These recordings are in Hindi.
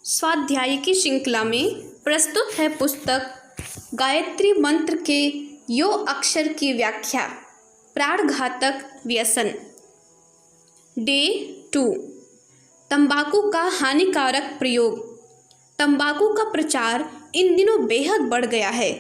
स्वाध्याय की श्रृंखला में प्रस्तुत है पुस्तक गायत्री मंत्र के यो अक्षर की व्याख्या। प्राणघातक व्यसन। डे 2। तंबाकू का हानिकारक प्रयोग। तंबाकू का प्रचार इन दिनों बेहद बढ़ गया है।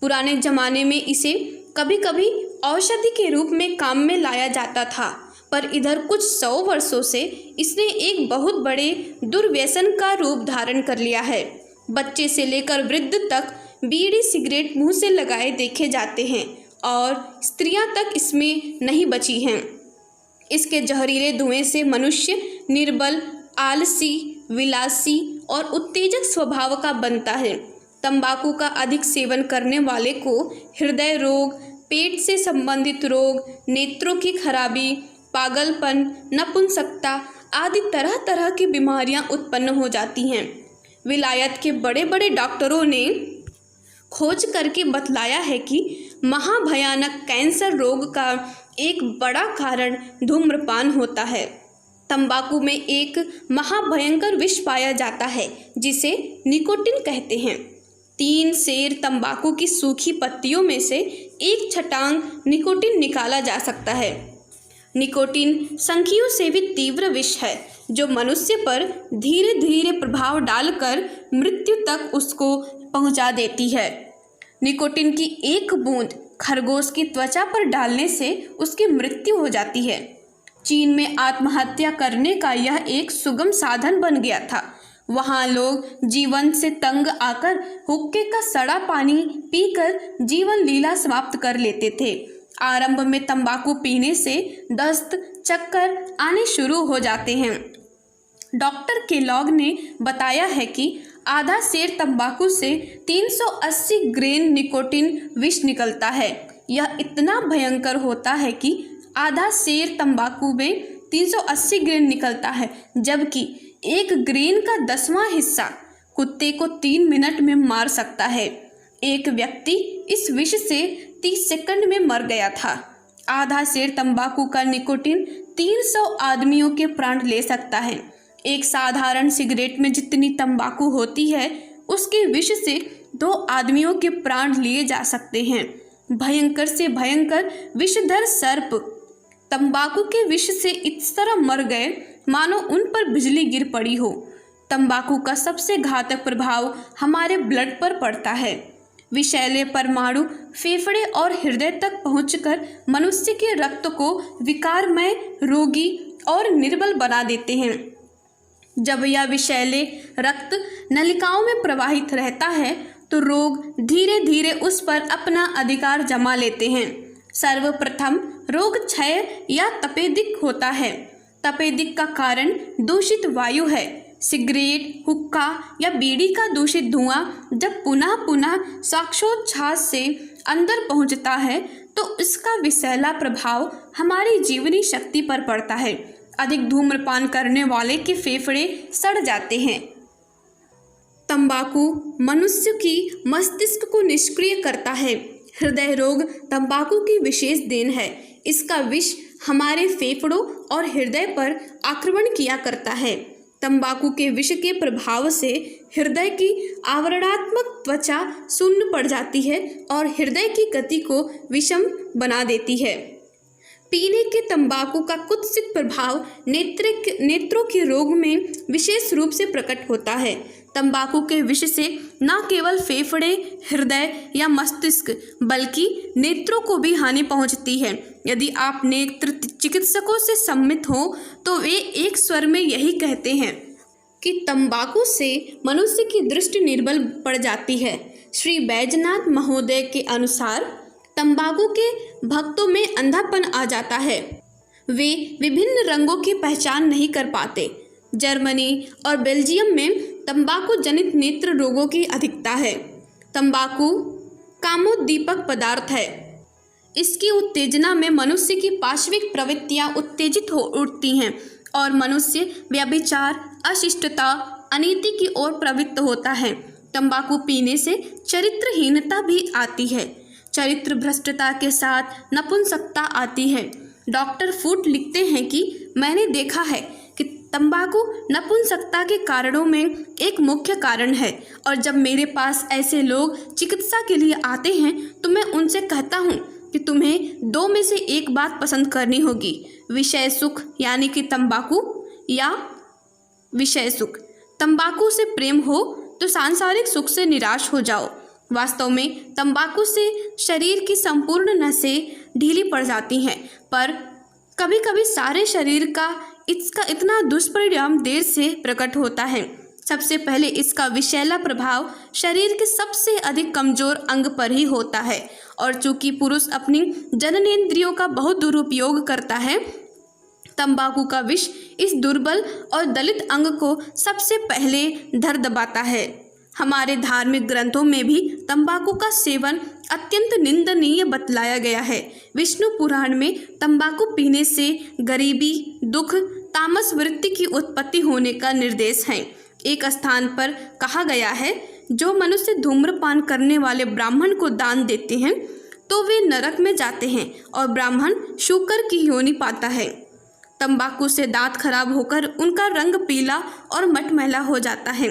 पुराने जमाने में इसे कभी कभी औषधि के रूप में काम में लाया जाता था, पर इधर कुछ 100 वर्षों से इसने एक बहुत बड़े दुर्व्यसन का रूप धारण कर लिया है। बच्चे से लेकर वृद्ध तक बीड़ी सिगरेट मुंह से लगाए देखे जाते हैं और स्त्रियां तक इसमें नहीं बची हैं। इसके जहरीले धुएं से मनुष्य निर्बल, आलसी, विलासी और उत्तेजक स्वभाव का बनता है। तंबाकू का अधिक सेवन करने वाले को हृदय रोग, पेट से संबंधित रोग, नेत्रों की खराबी, पागलपन, नपुंसकता आदि तरह तरह की बीमारियां उत्पन्न हो जाती हैं। विलायत के बड़े बड़े डॉक्टरों ने खोज करके बतलाया है कि महाभयानक कैंसर रोग का एक बड़ा कारण धूम्रपान होता है। तंबाकू में एक महाभयंकर विष पाया जाता है जिसे निकोटिन कहते हैं। 3 सेर तंबाकू की सूखी पत्तियों में से एक छटांग निकोटिन निकाला जा सकता है। निकोटिन संखियों से भी तीव्र विष है जो मनुष्य पर धीरे धीरे प्रभाव डालकर मृत्यु तक उसको पहुंचा देती है। निकोटिन की एक बूंद खरगोश की त्वचा पर डालने से उसकी मृत्यु हो जाती है। चीन में आत्महत्या करने का यह एक सुगम साधन बन गया था। वहाँ लोग जीवन से तंग आकर हुक्के का सड़ा पानी पीकर जीवन लीला समाप्त कर लेते थे। आरंभ में तंबाकू पीने से दस्त, चक्कर आने शुरू हो जाते हैं। डॉक्टर केलॉग ने बताया है कि आधा सेर तंबाकू से 380 ग्रेन निकोटिन विष निकलता है। यह इतना भयंकर होता है कि आधा सेर तंबाकू में 380 ग्रेन निकलता है, जबकि 1 ग्रेन का 10वां हिस्सा कुत्ते को 3 मिनट में मार सकता है। एक व्यक्ति इस विष से 30 सेकंड में मर गया था। आधा सेर तंबाकू का निकोटिन 300 आदमियों के प्राण ले सकता है। एक साधारण सिगरेट में जितनी तंबाकू होती है उसके विष से 2 आदमियों के प्राण लिए जा सकते हैं। भयंकर से भयंकर विषधर सर्प तंबाकू के विष से इस तरह मर गए मानो उन पर बिजली गिर पड़ी हो। तंबाकू का सबसे घातक प्रभाव हमारे ब्लड पर पड़ता है। विषैले परमाणु फेफड़े और हृदय तक पहुंचकर मनुष्य के रक्त को विकारमय, रोगी और निर्बल बना देते हैं। जब यह विषैले रक्त नलिकाओं में प्रवाहित रहता है तो रोग धीरे धीरे उस पर अपना अधिकार जमा लेते हैं। सर्वप्रथम रोग क्षय या तपेदिक होता है। तपेदिक का कारण दूषित वायु है। सिगरेट, हुक्का या बीड़ी का दूषित धुआं जब पुनः पुनः श्वासोच्छ्वास से अंदर पहुंचता है तो इसका विषैला प्रभाव हमारी जीवनी शक्ति पर पड़ता है। अधिक धूम्रपान करने वाले के फेफड़े सड़ जाते हैं। तंबाकू मनुष्य की मस्तिष्क को निष्क्रिय करता है। हृदय रोग तंबाकू की विशेष देन है। इसका विष हमारे फेफड़ों और हृदय पर आक्रमण किया करता है। तंबाकू के विष के प्रभाव से हृदय की आवरणात्मक त्वचा शून्य पड़ जाती है और हृदय की गति को विषम बना देती है। पीने के तंबाकू का कुत्सित प्रभाव नेत्रों के रोग में विशेष रूप से प्रकट होता है। तंबाकू के विष से न केवल फेफड़े, हृदय या मस्तिष्क बल्कि नेत्रों को भी हानि पहुंचती है। यदि आप नेत्र चिकित्सकों से सम्मित हो तो वे एक स्वर में यही कहते हैं कि तंबाकू से मनुष्य की दृष्टि निर्बल पड़ जाती है। श्री बैजनाथ महोदय के अनुसार तंबाकू के भक्तों में अंधापन आ जाता है। वे विभिन्न रंगों की पहचान नहीं कर पाते। जर्मनी और बेल्जियम में तंबाकू जनित नेत्र रोगों की अधिकता है। तंबाकू कामोद्दीपक पदार्थ है। इसकी उत्तेजना में मनुष्य की पाशविक प्रवृत्तियां उत्तेजित हो उठती हैं और मनुष्य व्यभिचार, अशिष्टता, अनीति की ओर प्रवृत्त होता है। तंबाकू पीने से चरित्रहीनता भी आती है। चरित्र भ्रष्टता के साथ नपुंसकता आती है। डॉक्टर फूट लिखते हैं कि मैंने देखा है कि तंबाकू नपुंसकता के कारणों में एक मुख्य कारण है और जब मेरे पास ऐसे लोग चिकित्सा के लिए आते हैं तो मैं उनसे कहता हूँ कि तुम्हें दो में से एक बात पसंद करनी होगी, विषय सुख यानी कि तंबाकू या विषय सुख। तंबाकू से प्रेम हो तो सांसारिक सुख से निराश हो जाओ। वास्तव में तंबाकू से शरीर की संपूर्ण नसें ढीली पड़ जाती हैं, पर कभी कभी सारे शरीर का इसका इतना दुष्परिणाम देर से प्रकट होता है। सबसे पहले इसका विषैला प्रभाव शरीर के सबसे अधिक कमजोर अंग पर ही होता है और चूंकि पुरुष अपनी जननेंद्रियों का बहुत दुरुपयोग करता है, तंबाकू का विष इस दुर्बल और दलित अंग को सबसे पहले धर दबाता है। हमारे धार्मिक ग्रंथों में भी तंबाकू का सेवन अत्यंत निंदनीय बतलाया गया है। विष्णु पुराण में तंबाकू पीने से गरीबी, दुख, तामस वृत्ति की उत्पत्ति होने का निर्देश है। एक स्थान पर कहा गया है, जो मनुष्य धूम्रपान करने वाले ब्राह्मण को दान देते हैं तो वे नरक में जाते हैं और ब्राह्मण शूकर की योनि पाता है। तंबाकू से दांत खराब होकर उनका रंग पीला और मटमैला हो जाता है।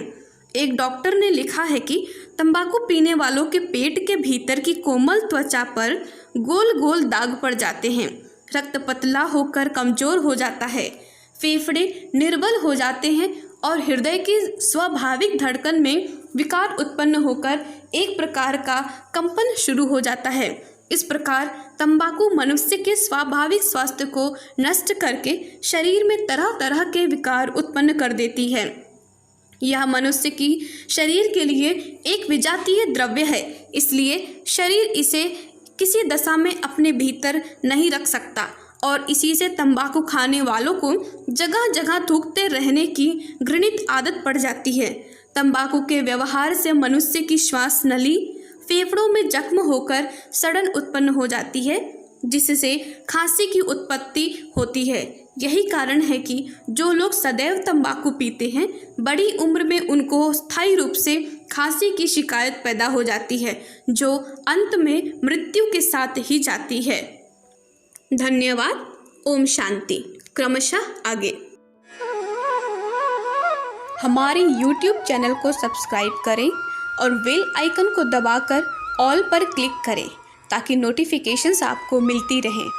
एक डॉक्टर ने लिखा है कि तंबाकू पीने वालों के पेट के भीतर की कोमल त्वचा पर गोल गोल दाग पड़ जाते हैं, रक्त पतला होकर कमजोर हो जाता है, फेफड़े निर्बल हो जाते हैं और हृदय की स्वाभाविक धड़कन में विकार उत्पन्न होकर एक प्रकार का कंपन शुरू हो जाता है। इस प्रकार तंबाकू मनुष्य के स्वाभाविक स्वास्थ्य को नष्ट करके शरीर में तरह तरह के विकार उत्पन्न कर देती है। यह मनुष्य की शरीर के लिए एक विजातीय द्रव्य है, इसलिए शरीर इसे किसी दशा में अपने भीतर नहीं रख सकता और इसी से तंबाकू खाने वालों को जगह जगह थूकते रहने की घृणित आदत पड़ जाती है। तंबाकू के व्यवहार से मनुष्य की श्वास नली, फेफड़ों में जख्म होकर सड़न उत्पन्न हो जाती है, जिससे खांसी की उत्पत्ति होती है। यही कारण है कि जो लोग सदैव तंबाकू पीते हैं, बड़ी उम्र में उनको स्थायी रूप से खांसी की शिकायत पैदा हो जाती है, जो अंत में मृत्यु के साथ ही जाती है। धन्यवाद। ओम शांति। क्रमशः आगे। हमारे YouTube चैनल को सब्सक्राइब करें और बेल आइकन को दबाकर ऑल पर क्लिक करें ताकि नोटिफिकेशंस आपको मिलती रहें।